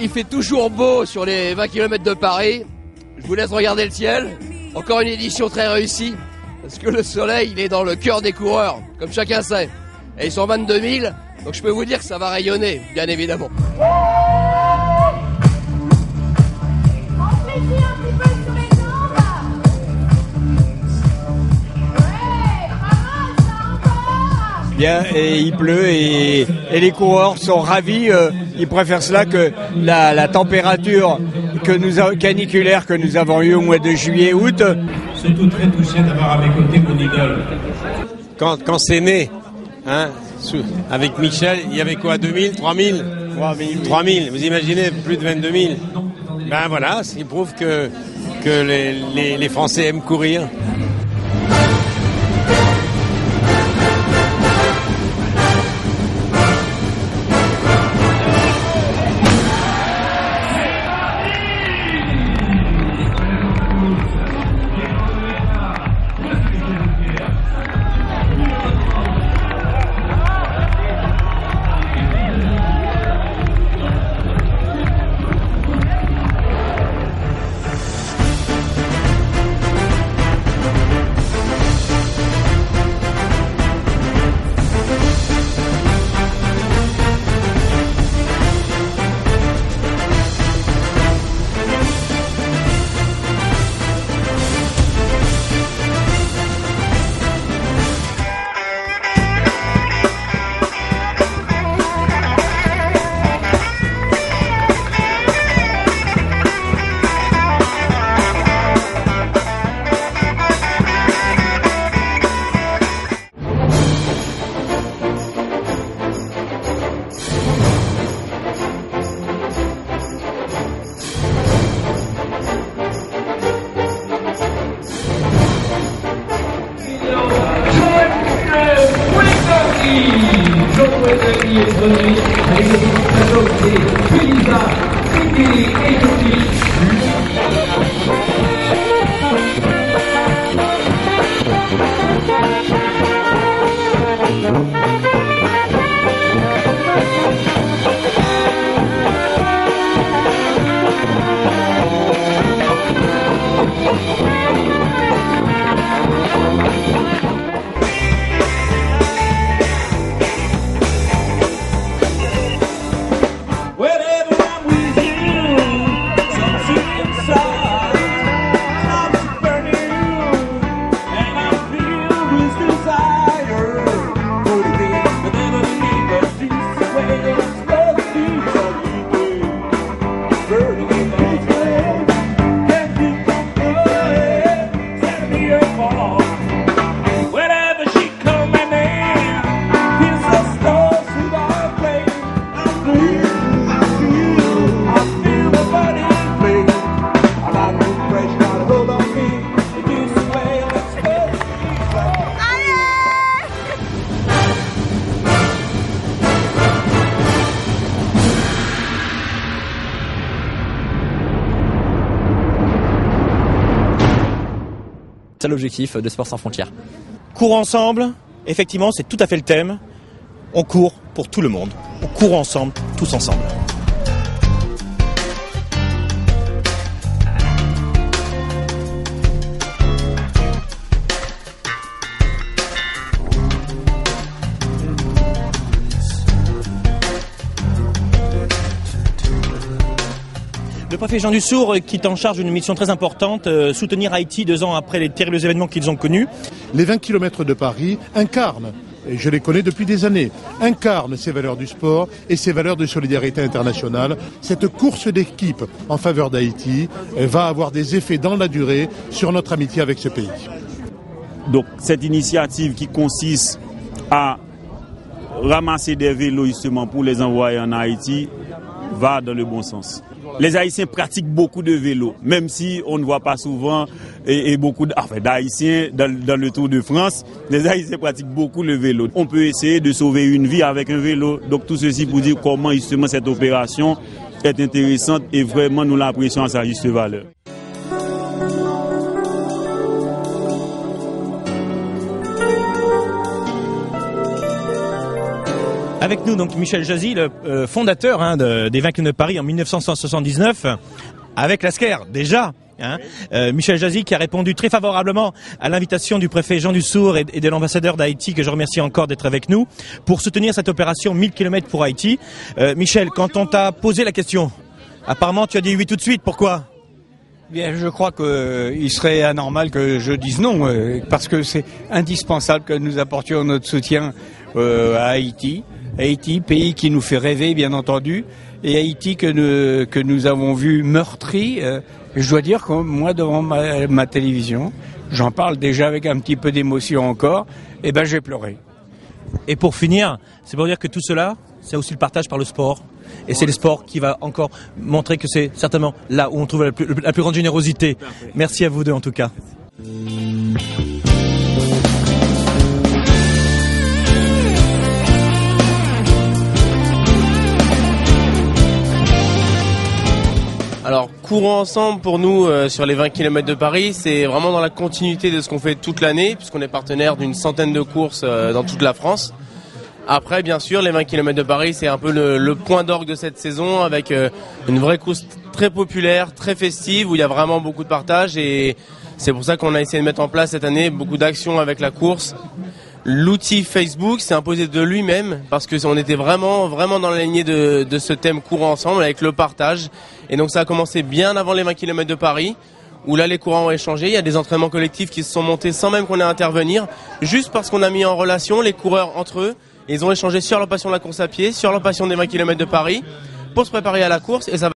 Il fait toujours beau sur les 20 km de Paris. Je vous laisse regarder le ciel. Encore une édition très réussie. Parce que le soleil, il est dans le cœur des coureurs, comme chacun sait. Et ils sont 22 000, donc je peux vous dire que ça va rayonner, bien évidemment. Bien, et il pleut et les coureurs sont ravis. Ils préfèrent cela que la température caniculaire que nous avons eue au mois de juillet, août. Surtout très touché d'avoir à mes côtés mon idole. Quand c'est né, hein, avec Michel, il y avait quoi, 2000, 3000 3000, vous imaginez, plus de 22 000. Ben voilà, il prouve que les Français aiment courir. C'est l'objectif de Sport sans frontières. Cours ensemble, effectivement, c'est tout à fait le thème. On court pour tout le monde. On court ensemble, tous ensemble. Le préfet Jean Dussour, qui est en charge d'une mission très importante, soutenir Haïti 2 ans après les terribles événements qu'ils ont connus. Les 20 km de Paris incarnent, et je les connais depuis des années, incarnent ces valeurs du sport et ces valeurs de solidarité internationale. Cette course d'équipe en faveur d'Haïti va avoir des effets dans la durée sur notre amitié avec ce pays. Donc cette initiative qui consiste à ramasser des vélos justement pour les envoyer en Haïti va dans le bon sens. Les Haïtiens pratiquent beaucoup de vélo, même si on ne voit pas souvent beaucoup d'Haïtiens dans le Tour de France. Les Haïtiens pratiquent beaucoup le vélo. On peut essayer de sauver une vie avec un vélo. Donc tout ceci pour dire comment justement cette opération est intéressante et vraiment nous l'apprécions à sa juste valeur. Avec nous donc Michel Jazzy, le fondateur des 20 km de Paris en 1979, avec la SCAIR déjà. Michel Jazzy qui a répondu très favorablement à l'invitation du préfet Jean Dussour et de l'ambassadeur d'Haïti, que je remercie encore d'être avec nous, pour soutenir cette opération 1000 km pour Haïti. Michel, quand on t'a posé la question, apparemment tu as dit oui tout de suite, pourquoi ? Bien, je crois qu'il serait anormal que je dise non, parce que c'est indispensable que nous apportions notre soutien à Haïti. Haïti, pays qui nous fait rêver, bien entendu, et Haïti que nous avons vu meurtri. Je dois dire que moi, devant ma télévision, j'en parle déjà avec un petit peu d'émotion encore, et ben j'ai pleuré. Et pour finir, c'est pour dire que tout cela, c'est aussi le partage par le sport. Et c'est le sport qui va encore montrer que c'est certainement là où on trouve la plus grande générosité. Merci à vous deux en tout cas. Alors, courons ensemble pour nous sur les 20 km de Paris, c'est vraiment dans la continuité de ce qu'on fait toute l'année, puisqu'on est partenaire d'une centaine de courses dans toute la France. Après, bien sûr, les 20 km de Paris, c'est un peu le point d'orgue de cette saison, avec une vraie course très populaire, très festive, où il y a vraiment beaucoup de partage, et c'est pour ça qu'on a essayé de mettre en place cette année beaucoup d'actions avec la course. L'outil Facebook s'est imposé de lui-même, parce que on était vraiment dans la lignée de ce thème courant ensemble, avec le partage. Et donc ça a commencé bien avant les 20 km de Paris, où là les courants ont échangé. Il y a des entraînements collectifs qui se sont montés sans même qu'on ait à intervenir, juste parce qu'on a mis en relation les coureurs entre eux. Et ils ont échangé sur leur passion de la course à pied, sur leur passion des 20 km de Paris, pour se préparer à la course. Et ça